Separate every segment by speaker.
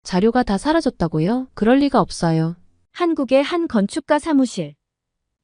Speaker 1: 자료가 다 사라졌다고요? 그럴 리가 없어요.
Speaker 2: 한국의 한 건축가 사무실.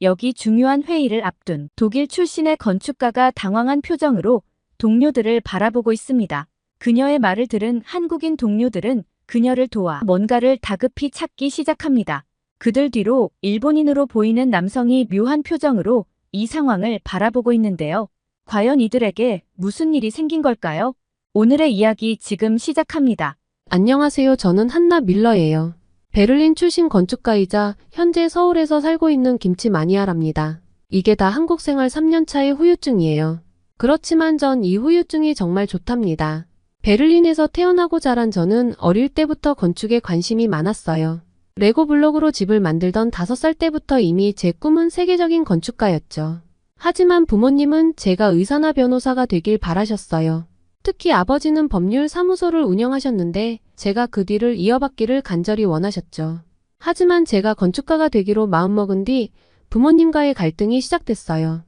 Speaker 2: 여기 중요한 회의를 앞둔 독일 출신의 건축가가 당황한 표정으로 동료들을 바라보고 있습니다. 그녀의 말을 들은 한국인 동료들은 그녀를 도와 뭔가를 다급히 찾기 시작합니다. 그들 뒤로 일본인으로 보이는 남성이 묘한 표정으로 이 상황을 바라보고 있는데요. 과연 이들에게 무슨 일이 생긴 걸까요? 오늘의 이야기 지금 시작합니다.
Speaker 1: 안녕하세요. 저는 한나 밀러예요. 베를린 출신 건축가이자 현재 서울에서 살고 있는 김치 마니아랍니다. 이게 다 한국 생활 3년 차의 후유증이에요. 그렇지만 전 이 후유증이 정말 좋답니다. 베를린에서 태어나고 자란 저는 어릴 때부터 건축에 관심이 많았어요. 레고 블록으로 집을 만들던 5살 때부터 이미 제 꿈은 세계적인 건축가였죠. 하지만 부모님은 제가 의사나 변호사가 되길 바라셨어요. 특히 아버지는 법률 사무소를 운영하셨는데 제가 그 뒤를 이어받기를 간절히 원하셨죠. 하지만 제가 건축가가 되기로 마음먹은 뒤 부모님과의 갈등이 시작됐어요.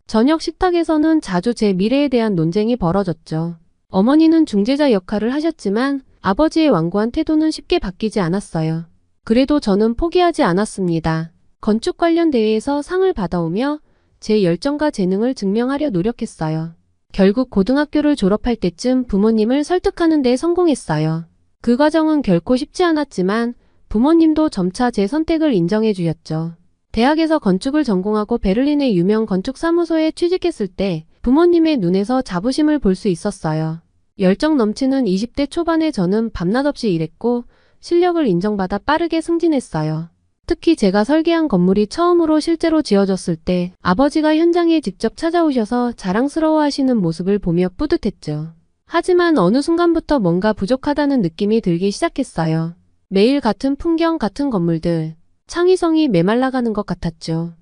Speaker 1: 저녁 식탁에서는 자주 제 미래에 대한 논쟁이 벌어졌죠. 어머니는 중재자 역할을 하셨지만 아버지의 완고한 태도는 쉽게 바뀌지 않았어요. 그래도 저는 포기하지 않았습니다. 건축 관련 대회에서 상을 받아오며 제 열정과 재능을 증명하려 노력했어요. 결국 고등학교를 졸업할 때쯤 부모님을 설득하는 데 성공했어요. 그 과정은 결코 쉽지 않았지만 부모님도 점차 제 선택을 인정해 주셨죠. 대학에서 건축을 전공하고 베를린의 유명 건축사무소에 취직했을 때 부모님의 눈에서 자부심을 볼 수 있었어요. 열정 넘치는 20대 초반의 저는 밤낮없이 일했고 실력을 인정받아 빠르게 승진했어요. 특히 제가 설계한 건물이 처음으로 실제로 지어졌을 때 아버지가 현장에 직접 찾아오셔서 자랑스러워하시는 모습을 보며 뿌듯했죠. 하지만 어느 순간부터 뭔가 부족하다는 느낌이 들기 시작했어요. 매일 같은 풍경, 같은 건물들, 창의성이 메말라가는 것 같았죠.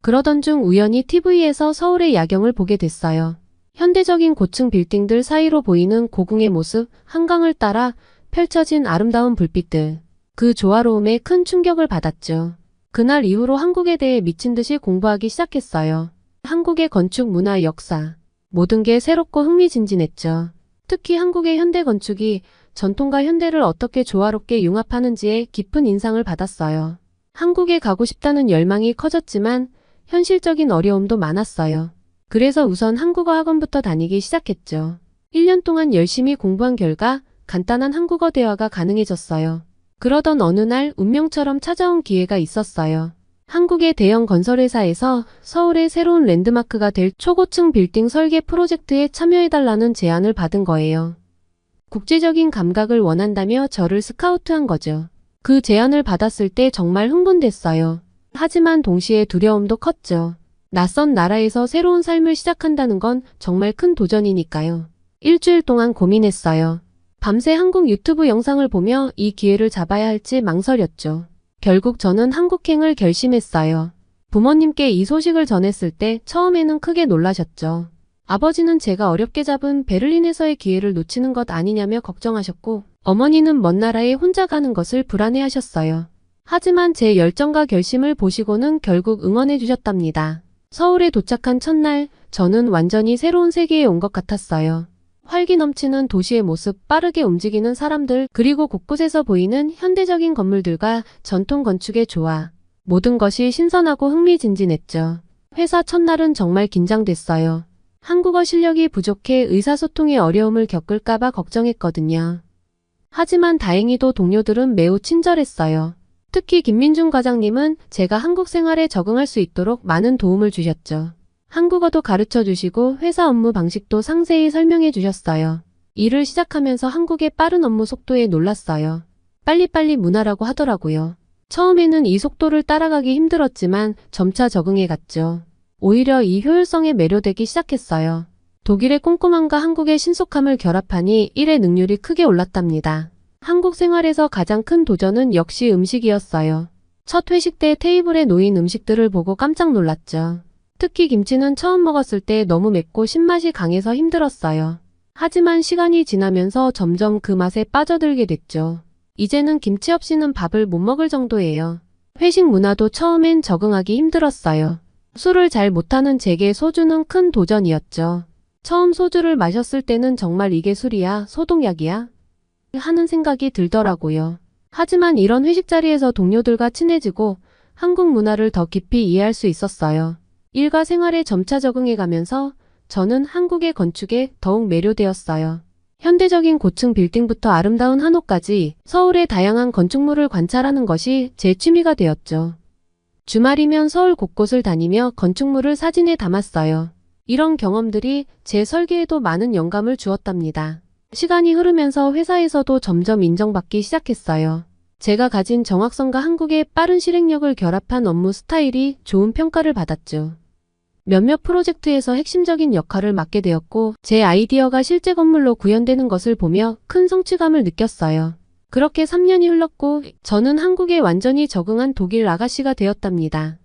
Speaker 1: 그러던 중 우연히 TV에서 서울의 야경을 보게 됐어요. 현대적인 고층 빌딩들 사이로 보이는 고궁의 모습, 한강을 따라 펼쳐진 아름다운 불빛들. 그 조화로움에 큰 충격을 받았죠. 그날 이후로 한국에 대해 미친 듯이 공부하기 시작했어요. 한국의 건축 문화 역사. 모든 게 새롭고 흥미진진했죠. 특히 한국의 현대 건축이 전통과 현대를 어떻게 조화롭게 융합하는지에 깊은 인상을 받았어요. 한국에 가고 싶다는 열망이 커졌지만 현실적인 어려움도 많았어요. 그래서 우선 한국어 학원부터 다니기 시작했죠. 1년 동안 열심히 공부한 결과 간단한 한국어 대화가 가능해졌어요. 그러던 어느 날 운명처럼 찾아온 기회가 있었어요. 한국의 대형 건설회사에서 서울의 새로운 랜드마크가 될 초고층 빌딩 설계 프로젝트에 참여해달라는 제안을 받은 거예요. 국제적인 감각을 원한다며 저를 스카우트한 거죠. 그 제안을 받았을 때 정말 흥분됐어요. 하지만 동시에 두려움도 컸죠. 낯선 나라에서 새로운 삶을 시작한다는 건 정말 큰 도전이니까요. 일주일 동안 고민했어요. 밤새 한국 유튜브 영상을 보며 이 기회를 잡아야 할지 망설였죠. 결국 저는 한국행을 결심했어요. 부모님께 이 소식을 전했을 때 처음에는 크게 놀라셨죠. 아버지는 제가 어렵게 잡은 베를린에서의 기회를 놓치는 것 아니냐며 걱정하셨고 어머니는 먼 나라에 혼자 가는 것을 불안해하셨어요. 하지만 제 열정과 결심을 보시고는 결국 응원해 주셨답니다. 서울에 도착한 첫날 저는 완전히 새로운 세계에 온 것 같았어요. 활기 넘치는 도시의 모습, 빠르게 움직이는 사람들, 그리고 곳곳에서 보이는 현대적인 건물들과 전통 건축의 조화. 모든 것이 신선하고 흥미진진했죠. 회사 첫날은 정말 긴장됐어요. 한국어 실력이 부족해 의사소통에 어려움을 겪을까봐 걱정했거든요. 하지만 다행히도 동료들은 매우 친절했어요. 특히 김민중 과장님은 제가 한국 생활에 적응할 수 있도록 많은 도움을 주셨죠. 한국어도 가르쳐 주시고 회사 업무 방식도 상세히 설명해 주셨어요. 일을 시작하면서 한국의 빠른 업무 속도에 놀랐어요. 빨리빨리 문화라고 하더라고요. 처음에는 이 속도를 따라가기 힘들었지만 점차 적응해 갔죠. 오히려 이 효율성에 매료되기 시작했어요. 독일의 꼼꼼함과 한국의 신속함을 결합하니 일의 능률이 크게 올랐답니다. 한국 생활에서 가장 큰 도전은 역시 음식이었어요. 첫 회식 때 테이블에 놓인 음식들을 보고 깜짝 놀랐죠. 특히 김치는 처음 먹었을 때 너무 맵고 신맛이 강해서 힘들었어요. 하지만 시간이 지나면서 점점 그 맛에 빠져들게 됐죠. 이제는 김치 없이는 밥을 못 먹을 정도예요. 회식 문화도 처음엔 적응하기 힘들었어요. 술을 잘 못하는 제게 소주는 큰 도전이었죠. 처음 소주를 마셨을 때는 정말 이게 술이야, 소독약이야? 하는 생각이 들더라고요. 하지만 이런 회식 자리에서 동료들과 친해지고 한국 문화를 더 깊이 이해할 수 있었어요. 일과 생활에 점차 적응해가면서 저는 한국의 건축에 더욱 매료되었어요. 현대적인 고층 빌딩부터 아름다운 한옥까지 서울의 다양한 건축물을 관찰하는 것이 제 취미가 되었죠. 주말이면 서울 곳곳을 다니며 건축물을 사진에 담았어요. 이런 경험들이 제 설계에도 많은 영감을 주었답니다. 시간이 흐르면서 회사에서도 점점 인정받기 시작했어요. 제가 가진 정확성과 한국의 빠른 실행력을 결합한 업무 스타일이 좋은 평가를 받았죠. 몇몇 프로젝트에서 핵심적인 역할을 맡게 되었고 제 아이디어가 실제 건물로 구현되는 것을 보며 큰 성취감을 느꼈어요. 그렇게 3년이 흘렀고 저는 한국에 완전히 적응한 독일 아가씨가 되었답니다.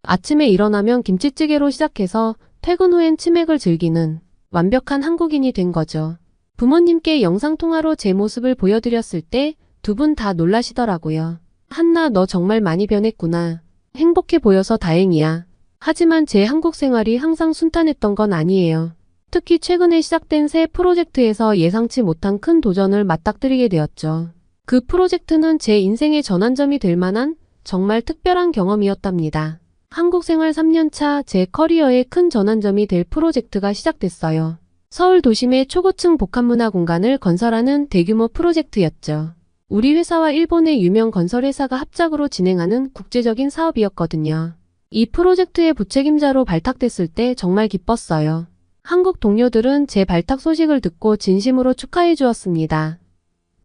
Speaker 1: 아침에 일어나면 김치찌개로 시작해서 퇴근 후엔 치맥을 즐기는 완벽한 한국인이 된 거죠. 부모님께 영상통화로 제 모습을 보여드렸을 때 두 분 다 놀라시더라고요. 한나, 너 정말 많이 변했구나. 행복해 보여서 다행이야. 하지만 제 한국 생활이 항상 순탄했던 건 아니에요. 특히 최근에 시작된 새 프로젝트에서 예상치 못한 큰 도전을 맞닥뜨리게 되었죠. 그 프로젝트는 제 인생의 전환점이 될 만한 정말 특별한 경험이었답니다. 한국 생활 3년차 제 커리어의 큰 전환점이 될 프로젝트가 시작됐어요. 서울 도심의 초고층 복합문화 공간을 건설하는 대규모 프로젝트였죠. 우리 회사와 일본의 유명 건설회사가 합작으로 진행하는 국제적인 사업이었거든요. 이 프로젝트의 부책임자로 발탁됐을 때 정말 기뻤어요. 한국 동료들은 제 발탁 소식을 듣고 진심으로 축하해 주었습니다.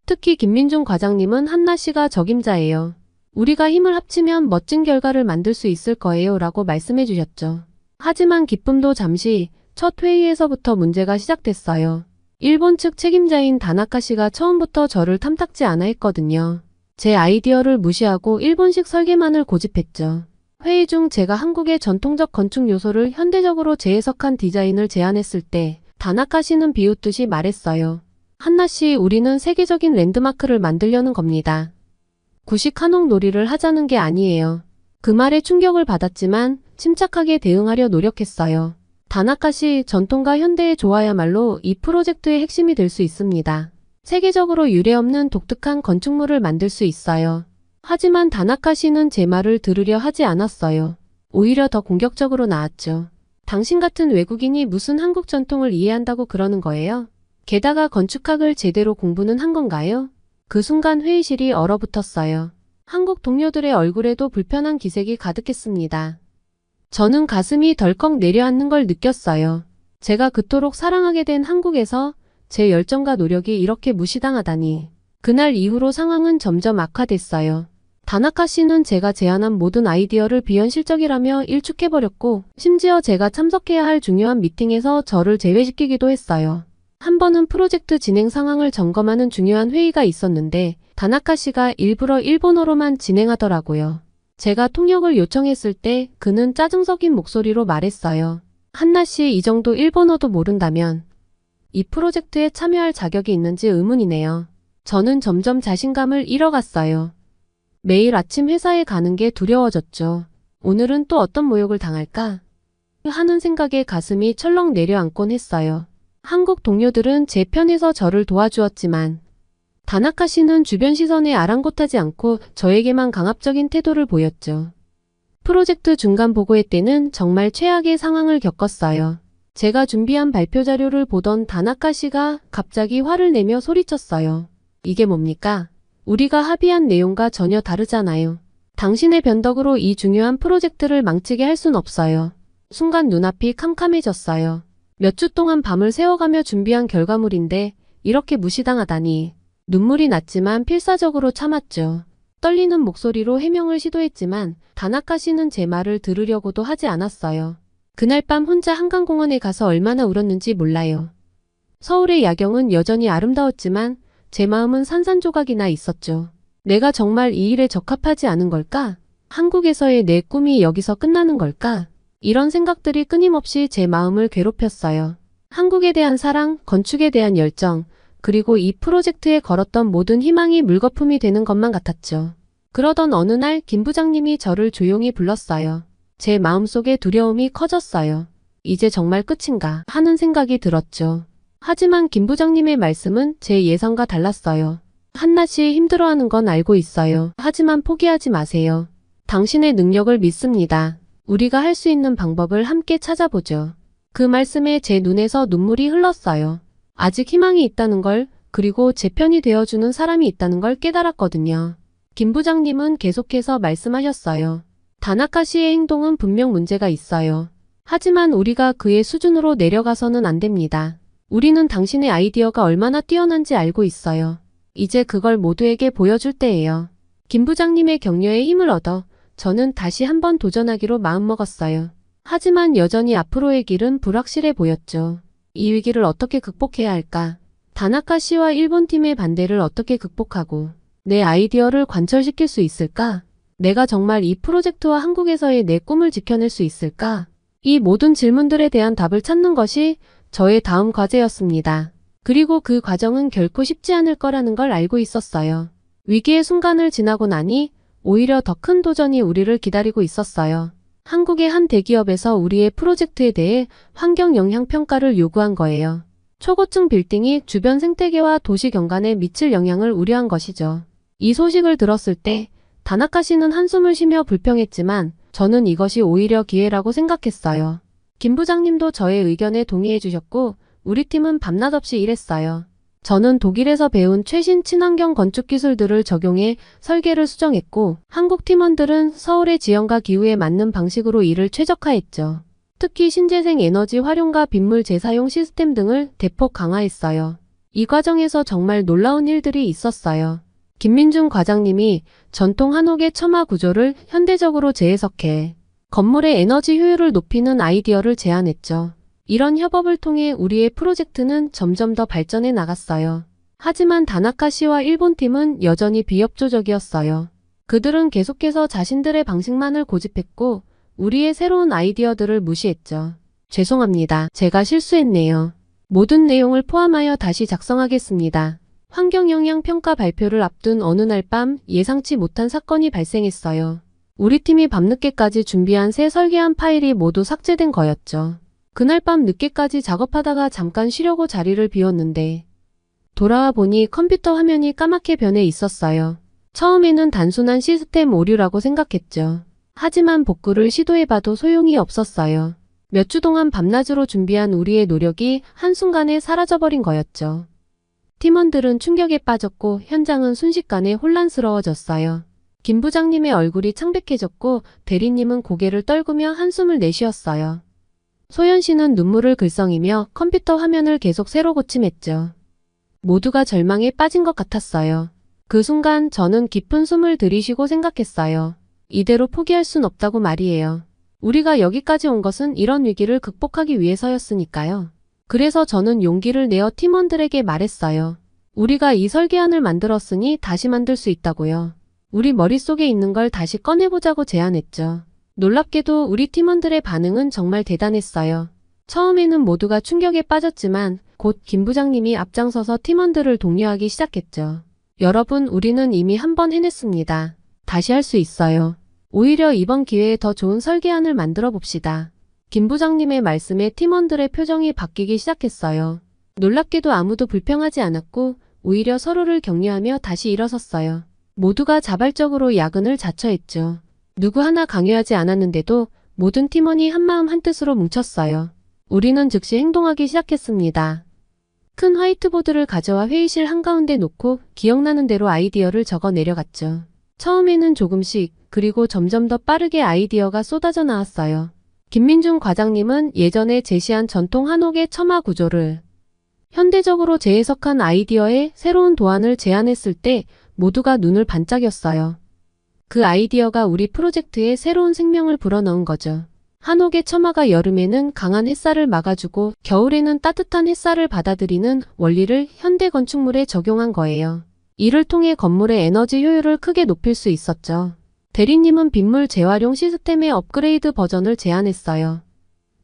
Speaker 1: 특히 김민중 과장님은 한나 씨가 적임자예요. 우리가 힘을 합치면 멋진 결과를 만들 수 있을 거예요 라고 말씀해 주셨죠. 하지만 기쁨도 잠시 첫 회의에서부터 문제가 시작됐어요. 일본 측 책임자인 다나카 씨가 처음부터 저를 탐탁지 않아 했거든요. 제 아이디어를 무시하고 일본식 설계만을 고집했죠. 회의 중 제가 한국의 전통적 건축 요소를 현대적으로 재해석한 디자인을 제안했을 때 다나카 씨는 비웃듯이 말했어요. 한나 씨, 우리는 세계적인 랜드마크를 만들려는 겁니다. 구식 한옥 놀이를 하자는 게 아니에요. 그 말에 충격을 받았지만 침착하게 대응하려 노력했어요. 다나카 씨, 전통과 현대의 조화야말로 이 프로젝트의 핵심이 될 수 있습니다. 세계적으로 유례없는 독특한 건축물을 만들 수 있어요. 하지만 다나카 씨는 제 말을 들으려 하지 않았어요. 오히려 더 공격적으로 나왔죠. 당신 같은 외국인이 무슨 한국 전통을 이해한다고 그러는 거예요? 게다가 건축학을 제대로 공부는 한 건가요? 그 순간 회의실이 얼어붙었어요. 한국 동료들의 얼굴에도 불편한 기색이 가득했습니다. 저는 가슴이 덜컥 내려앉는 걸 느꼈어요. 제가 그토록 사랑하게 된 한국에서 제 열정과 노력이 이렇게 무시당하다니. 그날 이후로 상황은 점점 악화됐어요. 다나카 씨는 제가 제안한 모든 아이디어를 비현실적이라며 일축해버렸고 심지어 제가 참석해야 할 중요한 미팅에서 저를 제외시키기도 했어요. 한 번은 프로젝트 진행 상황을 점검하는 중요한 회의가 있었는데 다나카 씨가 일부러 일본어로만 진행하더라고요. 제가 통역을 요청했을 때 그는 짜증 섞인 목소리로 말했어요. 한나 씨, 이 정도 일본어도 모른다면 이 프로젝트에 참여할 자격이 있는지 의문이네요. 저는 점점 자신감을 잃어갔어요. 매일 아침 회사에 가는 게 두려워졌죠. 오늘은 또 어떤 모욕을 당할까? 하는 생각에 가슴이 철렁 내려앉곤 했어요. 한국 동료들은 제 편에서 저를 도와주었지만 다나카 씨는 주변 시선에 아랑곳하지 않고 저에게만 강압적인 태도를 보였죠. 프로젝트 중간 보고회 때는 정말 최악의 상황을 겪었어요. 제가 준비한 발표 자료를 보던 다나카 씨가 갑자기 화를 내며 소리쳤어요. 이게 뭡니까? 우리가 합의한 내용과 전혀 다르잖아요. 당신의 변덕으로 이 중요한 프로젝트를 망치게 할 순 없어요. 순간 눈앞이 캄캄해졌어요. 몇 주 동안 밤을 새워가며 준비한 결과물인데 이렇게 무시당하다니. 눈물이 났지만 필사적으로 참았죠. 떨리는 목소리로 해명을 시도했지만 다나카 씨는 제 말을 들으려고도 하지 않았어요. 그날 밤 혼자 한강공원에 가서 얼마나 울었는지 몰라요. 서울의 야경은 여전히 아름다웠지만 제 마음은 산산조각이나 있었죠. 내가 정말 이 일에 적합하지 않은 걸까? 한국에서의 내 꿈이 여기서 끝나는 걸까? 이런 생각들이 끊임없이 제 마음을 괴롭혔어요. 한국에 대한 사랑, 건축에 대한 열정, 그리고 이 프로젝트에 걸었던 모든 희망이 물거품이 되는 것만 같았죠. 그러던 어느 날 김 부장님이 저를 조용히 불렀어요. 제 마음속에 두려움이 커졌어요. 이제 정말 끝인가 하는 생각이 들었죠. 하지만 김 부장님의 말씀은 제 예상과 달랐어요. 한나 씨 힘들어하는 건 알고 있어요. 하지만 포기하지 마세요. 당신의 능력을 믿습니다. 우리가 할 수 있는 방법을 함께 찾아보죠. 그 말씀에 제 눈에서 눈물이 흘렀어요. 아직 희망이 있다는 걸, 그리고 제 편이 되어주는 사람이 있다는 걸 깨달았거든요. 김 부장님은 계속해서 말씀하셨어요. 다나카 씨의 행동은 분명 문제가 있어요. 하지만 우리가 그의 수준으로 내려가서는 안 됩니다. 우리는 당신의 아이디어가 얼마나 뛰어난지 알고 있어요. 이제 그걸 모두에게 보여줄 때예요. 김 부장님의 격려에 힘을 얻어 저는 다시 한번 도전하기로 마음먹었어요. 하지만 여전히 앞으로의 길은 불확실해 보였죠. 이 위기를 어떻게 극복해야 할까? 다나카 씨와 일본 팀의 반대를 어떻게 극복하고 내 아이디어를 관철시킬 수 있을까? 내가 정말 이 프로젝트와 한국에서의 내 꿈을 지켜낼 수 있을까? 이 모든 질문들에 대한 답을 찾는 것이 저의 다음 과제였습니다. 그리고 그 과정은 결코 쉽지 않을 거라는 걸 알고 있었어요. 위기의 순간을 지나고 나니 오히려 더 큰 도전이 우리를 기다리고 있었어요. 한국의 한 대기업에서 우리의 프로젝트에 대해 환경 영향 평가를 요구한 거예요. 초고층 빌딩이 주변 생태계와 도시 경관에 미칠 영향을 우려한 것이죠. 이 소식을 들었을 때 다나카 씨는 한숨을 쉬며 불평했지만 저는 이것이 오히려 기회라고 생각했어요. 김 부장님도 저의 의견에 동의해 주셨고 우리 팀은 밤낮 없이 일했어요. 저는 독일에서 배운 최신 친환경 건축 기술들을 적용해 설계를 수정했고 한국 팀원들은 서울의 지형과 기후에 맞는 방식으로 일을 최적화했죠. 특히 신재생 에너지 활용과 빗물 재사용 시스템 등을 대폭 강화했어요. 이 과정에서 정말 놀라운 일들이 있었어요. 김민중 과장님이 전통 한옥의 처마 구조를 현대적으로 재해석해 건물의 에너지 효율을 높이는 아이디어를 제안했죠. 이런 협업을 통해 우리의 프로젝트는 점점 더 발전해 나갔어요. 하지만 다나카 씨와 일본 팀은 여전히 비협조적이었어요. 그들은 계속해서 자신들의 방식만을 고집했고 우리의 새로운 아이디어들을 무시했죠. 죄송합니다. 제가 실수했네요. 모든 내용을 포함하여 다시 작성하겠습니다. 환경영향 평가 발표를 앞둔 어느 날 밤 예상치 못한 사건이 발생했어요. 우리 팀이 밤늦게까지 준비한 새 설계한 파일이 모두 삭제된 거였죠. 그날 밤 늦게까지 작업하다가 잠깐 쉬려고 자리를 비웠는데 돌아와 보니 컴퓨터 화면이 까맣게 변해 있었어요. 처음에는 단순한 시스템 오류라고 생각했죠. 하지만 복구를 시도해봐도 소용이 없었어요. 몇 주 동안 밤낮으로 준비한 우리의 노력이 한순간에 사라져버린 거였죠. 팀원들은 충격에 빠졌고 현장은 순식간에 혼란스러워졌어요. 김 부장님의 얼굴이 창백해졌고 대리님은 고개를 떨구며 한숨을 내쉬었어요. 소연 씨는 눈물을 글썽이며 컴퓨터 화면을 계속 새로 고침했죠. 모두가 절망에 빠진 것 같았어요. 그 순간 저는 깊은 숨을 들이쉬고 생각했어요. 이대로 포기할 순 없다고 말이에요. 우리가 여기까지 온 것은 이런 위기를 극복하기 위해서였으니까요. 그래서 저는 용기를 내어 팀원들에게 말했어요. 우리가 이 설계안을 만들었으니 다시 만들 수 있다고요. 우리 머릿속에 있는 걸 다시 꺼내보자고 제안했죠. 놀랍게도 우리 팀원들의 반응은 정말 대단했어요. 처음에는 모두가 충격에 빠졌지만 곧 김 부장님이 앞장서서 팀원들을 독려하기 시작했죠. 여러분, 우리는 이미 한 번 해냈습니다. 다시 할 수 있어요. 오히려 이번 기회에 더 좋은 설계안을 만들어 봅시다. 김 부장님의 말씀에 팀원들의 표정이 바뀌기 시작했어요. 놀랍게도 아무도 불평하지 않았고 오히려 서로를 격려하며 다시 일어섰어요. 모두가 자발적으로 야근을 자처했죠. 누구 하나 강요하지 않았는데도 모든 팀원이 한마음 한뜻으로 뭉쳤어요. 우리는 즉시 행동하기 시작했습니다. 큰 화이트보드를 가져와 회의실 한가운데 놓고 기억나는 대로 아이디어를 적어 내려갔죠. 처음에는 조금씩, 그리고 점점 더 빠르게 아이디어가 쏟아져 나왔어요. 김민중 과장님은 예전에 제시한 전통 한옥의 처마 구조를 현대적으로 재해석한 아이디어에 새로운 도안을 제안했을 때 모두가 눈을 반짝였어요. 그 아이디어가 우리 프로젝트에 새로운 생명을 불어넣은 거죠. 한옥의 처마가 여름에는 강한 햇살을 막아주고 겨울에는 따뜻한 햇살을 받아들이는 원리를 현대 건축물에 적용한 거예요. 이를 통해 건물의 에너지 효율을 크게 높일 수 있었죠. 대리님은 빗물 재활용 시스템의 업그레이드 버전을 제안했어요.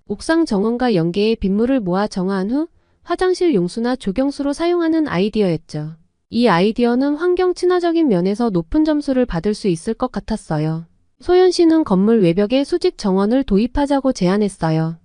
Speaker 1: 옥상 정원과 연계에 빗물을 모아 정화한 후 화장실 용수나 조경수로 사용하는 아이디어였죠. 이 아이디어는 환경 친화적인 면에서 높은 점수를 받을 수 있을 것 같았어요. 소연 씨는 건물 외벽에 수직 정원을 도입하자고 제안했어요.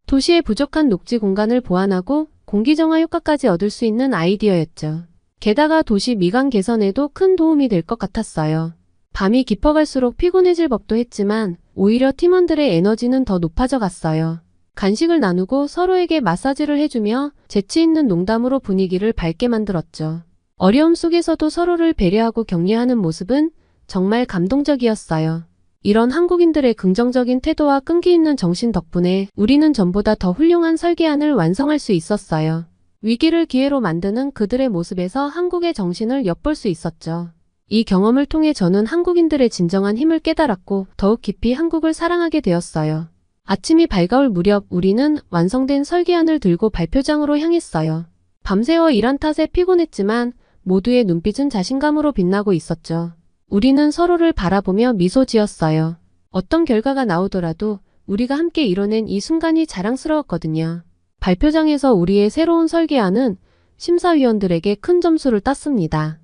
Speaker 1: 도시의 부족한 녹지 공간을 보완하고 공기정화 효과까지 얻을 수 있는 아이디어였죠. 게다가 도시 미관 개선에도 큰 도움이 될 것 같았어요. 밤이 깊어갈수록 피곤해질 법도 했지만 오히려 팀원들의 에너지는 더 높아져 갔어요. 간식을 나누고 서로에게 마사지를 해주며 재치 있는 농담으로 분위기를 밝게 만들었죠. 어려움 속에서도 서로를 배려하고 격려하는 모습은 정말 감동적이었어요. 이런 한국인들의 긍정적인 태도와 끈기 있는 정신 덕분에 우리는 전보다 더 훌륭한 설계안을 완성할 수 있었어요. 위기를 기회로 만드는 그들의 모습에서 한국의 정신을 엿볼 수 있었죠. 이 경험을 통해 저는 한국인들의 진정한 힘을 깨달았고 더욱 깊이 한국을 사랑하게 되었어요. 아침이 밝아올 무렵 우리는 완성된 설계안을 들고 발표장으로 향했어요. 밤새워 일한 탓에 피곤했지만 모두의 눈빛은 자신감으로 빛나고 있었죠. 우리는 서로를 바라보며 미소 지었어요. 어떤 결과가 나오더라도 우리가 함께 이뤄낸 이 순간이 자랑스러웠거든요. 발표장에서 우리의 새로운 설계안은 심사위원들에게 큰 점수를 땄습니다.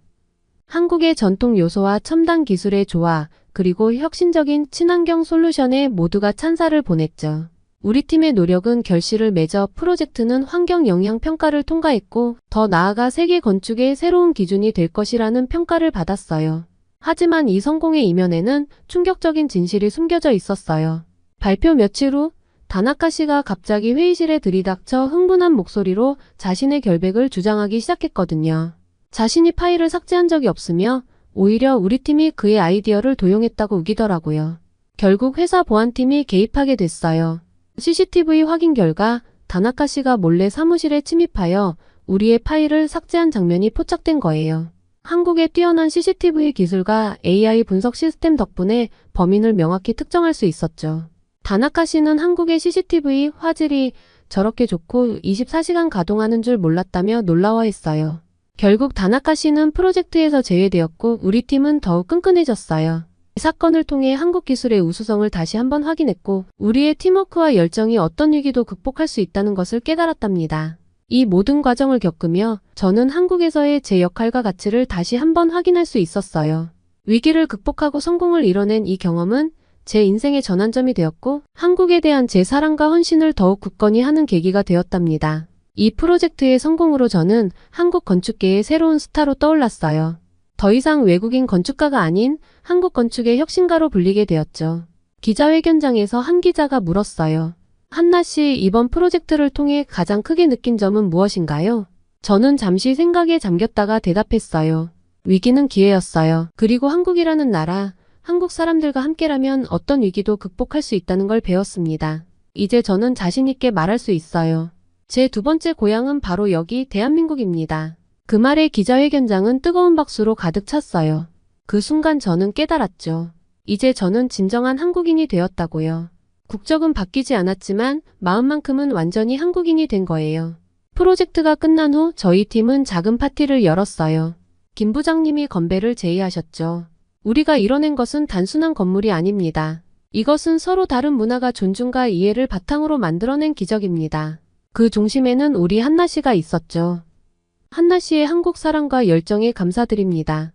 Speaker 1: 한국의 전통 요소와 첨단 기술의 조화, 그리고 혁신적인 친환경 솔루션에 모두가 찬사를 보냈죠. 우리 팀의 노력은 결실을 맺어 프로젝트는 환경 영향 평가를 통과했고 더 나아가 세계 건축의 새로운 기준이 될 것이라는 평가를 받았어요. 하지만 이 성공의 이면에는 충격적인 진실이 숨겨져 있었어요. 발표 며칠 후 다나카 씨가 갑자기 회의실에 들이닥쳐 흥분한 목소리로 자신의 결백을 주장하기 시작했거든요. 자신이 파일을 삭제한 적이 없으며 오히려 우리 팀이 그의 아이디어를 도용했다고 우기더라고요. 결국 회사 보안팀이 개입하게 됐어요. CCTV 확인 결과 다나카 씨가 몰래 사무실에 침입하여 우리의 파일을 삭제한 장면이 포착된 거예요. 한국의 뛰어난 CCTV 기술과 AI 분석 시스템 덕분에 범인을 명확히 특정할 수 있었죠. 다나카 씨는 한국의 CCTV 화질이 저렇게 좋고 24시간 가동하는 줄 몰랐다며 놀라워했어요. 결국 다나카 씨는 프로젝트에서 제외되었고 우리 팀은 더욱 끈끈해졌어요. 이 사건을 통해 한국 기술의 우수성을 다시 한번 확인했고 우리의 팀워크와 열정이 어떤 위기도 극복할 수 있다는 것을 깨달았답니다. 이 모든 과정을 겪으며 저는 한국에서의 제 역할과 가치를 다시 한번 확인할 수 있었어요. 위기를 극복하고 성공을 이뤄낸 이 경험은 제 인생의 전환점이 되었고 한국에 대한 제 사랑과 헌신을 더욱 굳건히 하는 계기가 되었답니다. 이 프로젝트의 성공으로 저는 한국 건축계의 새로운 스타로 떠올랐어요. 더 이상 외국인 건축가가 아닌 한국 건축의 혁신가로 불리게 되었죠. 기자회견장에서 한 기자가 물었어요. 한나 씨, 이번 프로젝트를 통해 가장 크게 느낀 점은 무엇인가요? 저는 잠시 생각에 잠겼다가 대답했어요. 위기는 기회였어요. 그리고 한국이라는 나라, 한국 사람들과 함께라면 어떤 위기도 극복할 수 있다는 걸 배웠습니다. 이제 저는 자신 있게 말할 수 있어요. 제 두 번째 고향은 바로 여기 대한민국입니다. 그 말에 기자회견장은 뜨거운 박수로 가득 찼어요. 그 순간 저는 깨달았죠. 이제 저는 진정한 한국인이 되었다고요. 국적은 바뀌지 않았지만 마음만큼은 완전히 한국인이 된 거예요. 프로젝트가 끝난 후 저희 팀은 작은 파티를 열었어요. 김 부장님이 건배를 제의하셨죠. 우리가 이뤄낸 것은 단순한 건물이 아닙니다. 이것은 서로 다른 문화가 존중과 이해를 바탕으로 만들어낸 기적입니다. 그 중심에는 우리 한나 씨가 있었죠. 한나 씨의 한국 사랑과 열정에 감사드립니다.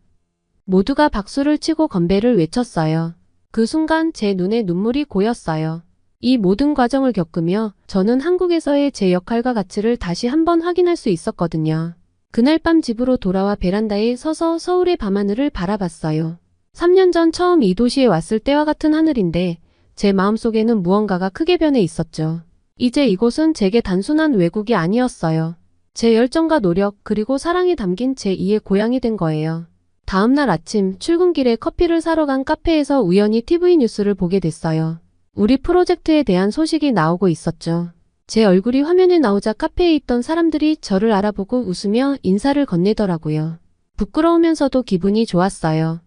Speaker 1: 모두가 박수를 치고 건배를 외쳤어요. 그 순간 제 눈에 눈물이 고였어요. 이 모든 과정을 겪으며 저는 한국에서의 제 역할과 가치를 다시 한번 확인할 수 있었거든요. 그날 밤 집으로 돌아와 베란다에 서서 서울의 밤하늘을 바라봤어요. 3년 전 처음 이 도시에 왔을 때와 같은 하늘인데 제 마음속에는 무언가가 크게 변해 있었죠. 이제 이곳은 제게 단순한 외국이 아니었어요. 제 열정과 노력 그리고 사랑이 담긴 제2의 고향이 된 거예요. 다음날 아침 출근길에 커피를 사러 간 카페에서 우연히 TV 뉴스를 보게 됐어요. 우리 프로젝트에 대한 소식이 나오고 있었죠. 제 얼굴이 화면에 나오자 카페에 있던 사람들이 저를 알아보고 웃으며 인사를 건네더라고요. 부끄러우면서도 기분이 좋았어요.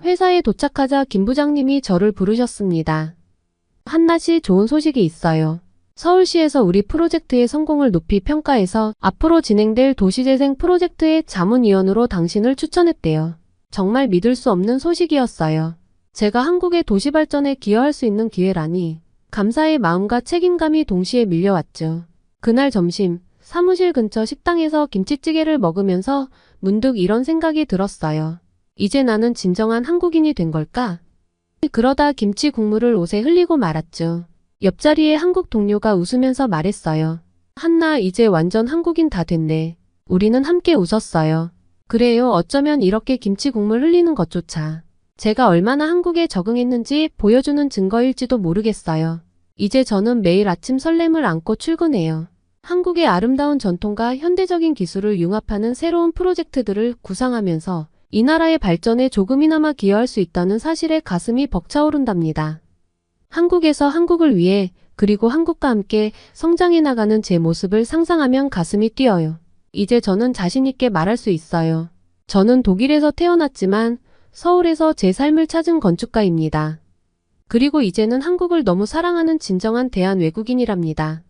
Speaker 1: 회사에 도착하자 김 부장님이 저를 부르셨습니다. 한나 씨, 좋은 소식이 있어요. 서울시에서 우리 프로젝트의 성공을 높이 평가해서 앞으로 진행될 도시재생 프로젝트의 자문위원으로 당신을 추천했대요. 정말 믿을 수 없는 소식이었어요. 제가 한국의 도시 발전에 기여할 수 있는 기회라니 감사의 마음과 책임감이 동시에 밀려왔죠. 그날 점심 사무실 근처 식당에서 김치찌개를 먹으면서 문득 이런 생각이 들었어요. 이제 나는 진정한 한국인이 된 걸까? 그러다 김치 국물을 옷에 흘리고 말았죠. 옆자리에 한국 동료가 웃으면서 말했어요. 한나 이제 완전 한국인 다 됐네. 우리는 함께 웃었어요. 그래요. 어쩌면 이렇게 김치 국물 흘리는 것조차 제가 얼마나 한국에 적응했는지 보여주는 증거일지도 모르겠어요. 이제 저는 매일 아침 설렘을 안고 출근해요. 한국의 아름다운 전통과 현대적인 기술을 융합하는 새로운 프로젝트들을 구상하면서 이 나라의 발전에 조금이나마 기여할 수 있다는 사실에 가슴이 벅차오른답니다. 한국에서 한국을 위해 그리고 한국과 함께 성장해 나가는 제 모습을 상상하면 가슴이 뛰어요. 이제 저는 자신 있게 말할 수 있어요. 저는 독일에서 태어났지만 서울에서 제 삶을 찾은 건축가입니다. 그리고 이제는 한국을 너무 사랑하는 진정한 대한 외국인이랍니다.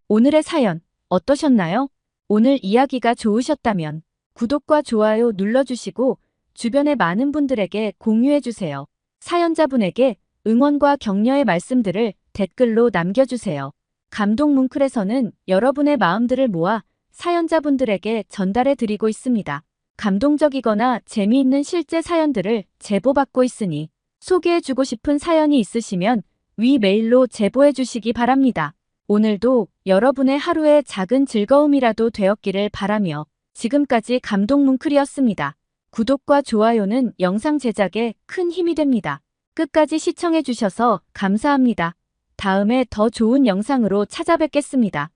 Speaker 2: 오늘의 사연 어떠셨나요? 오늘 이야기가 좋으셨다면 구독과 좋아요 눌러주시고 주변의 많은 분들에게 공유해주세요. 사연자분에게 응원과 격려의 말씀들을 댓글로 남겨주세요. 감동 뭉클에서는 여러분의 마음들을 모아 사연자분들에게 전달해 드리고 있습니다. 감동적이거나 재미있는 실제 사연들을 제보받고 있으니 소개해주고 싶은 사연이 있으시면 위 메일로 제보해 주시기 바랍니다. 오늘도 여러분의 하루의 작은 즐거움이라도 되었기를 바라며 지금까지 감동 뭉클이었습니다. 구독과 좋아요는 영상 제작에 큰 힘이 됩니다. 끝까지 시청해 주셔서 감사합니다. 다음에 더 좋은 영상으로 찾아뵙겠습니다.